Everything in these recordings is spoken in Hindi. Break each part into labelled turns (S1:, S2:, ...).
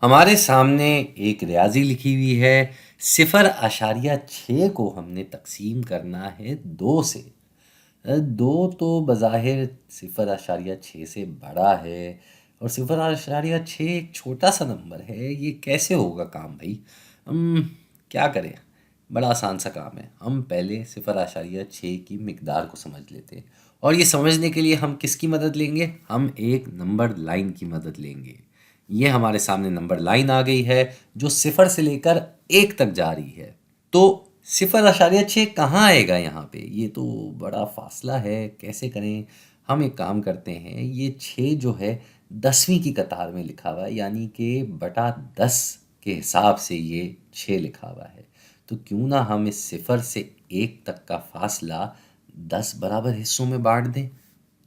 S1: हमारे सामने एक रियाज़ी लिखी हुई है। 0.6 को हमने तक़सीम करना है 2 से। 2 तो बज़ाहिर 0.6 से बड़ा है और 0.6 एक छोटा-सा नंबर है। ये कैसे होगा काम भई? हम क्या करें? बड़ा आसान सा काम है। हम पहले 0.6 की मिक़दार को समझ लेते हैं और ये समझने के लिए हम किसकी मदद लेंगे? हम एक नंबर लाइन की मदद लेंगे। ये हमारे सामने नंबर लाइन आ गई है जो 0 से लेकर 1 तक जा रही है। तो 0.6 कहाँ आएगा यहाँ पे? ये तो बड़ा फ़ासला है, कैसे करें? हम एक काम करते हैं, ये 6 जो है 10वीं की कतार में लिखा हुआ है, यानी कि बटा 10 के हिसाब से ये 6 लिखा हुआ है। तो क्यों ना हम इस 0 से 1 तक का फ़ासला 10 बराबर हिस्सों में बाँट दें?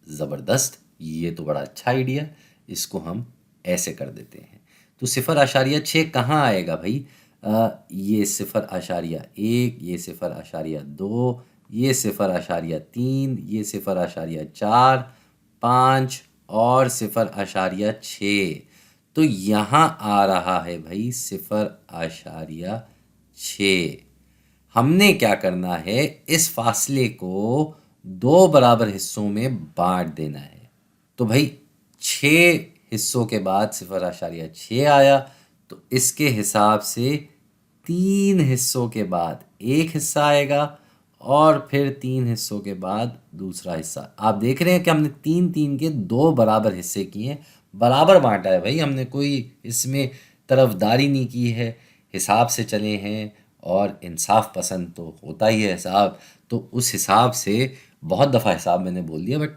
S1: ज़बरदस्त! ये तो बड़ा अच्छा आइडिया है। इसको हम ऐसे कर देते हैं। तो 0.6 कहाँ आएगा भई? ये 0.1, ये 0.2, ये 0.3, ये 0.4, 5 और 0.6। तो यहाँ आ रहा है भई 0.6। हमने क्या करना है, इस फासले को 2 बराबर हिस्सों में बाँट देना है। तो भई 6 हिस्सों के बाद 0.6 आया, तो इसके हिसाब से 3 हिस्सों के बाद एक हिस्सा आएगा और फिर 3 हिस्सों के बाद दूसरा हिस्सा। आप देख रहे हैं कि हमने 3-3 के 2 बराबर हिस्से किए हैं, बराबर बाँटा है भई, हमने कोई इसमें तरफदारी नहीं की है, हिसाब से चले हैं और इंसाफ पसंद तो होता ही है हिसाब। तो उस हिसाब से बहुत दफ़ा हिसाब मैंने बोल दिया, बट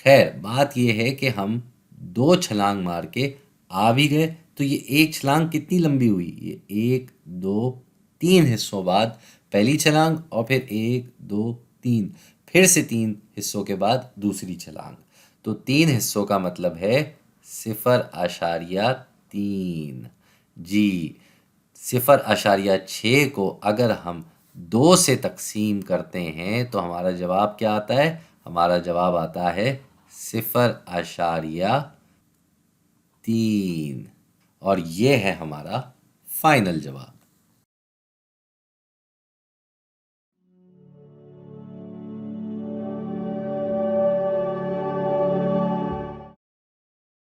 S1: खैर बात ये है कि हम 2 छलांग मार के आ भी गए। तो ये एक छलांग कितनी लंबी हुई? ये 1, 2, 3 हिस्सों बाद पहली छलांग और फिर 1, 2, 3, फिर से 3 हिस्सों के बाद दूसरी छलांग। तो 3 हिस्सों का मतलब है 0.3। जी, 0.6 को अगर हम 2 से तक़सीम करते हैं तो हमारा जवाब क्या आता है? हमारा जवाब आता है 0.3 और ये है हमारा फाइनल जवाब।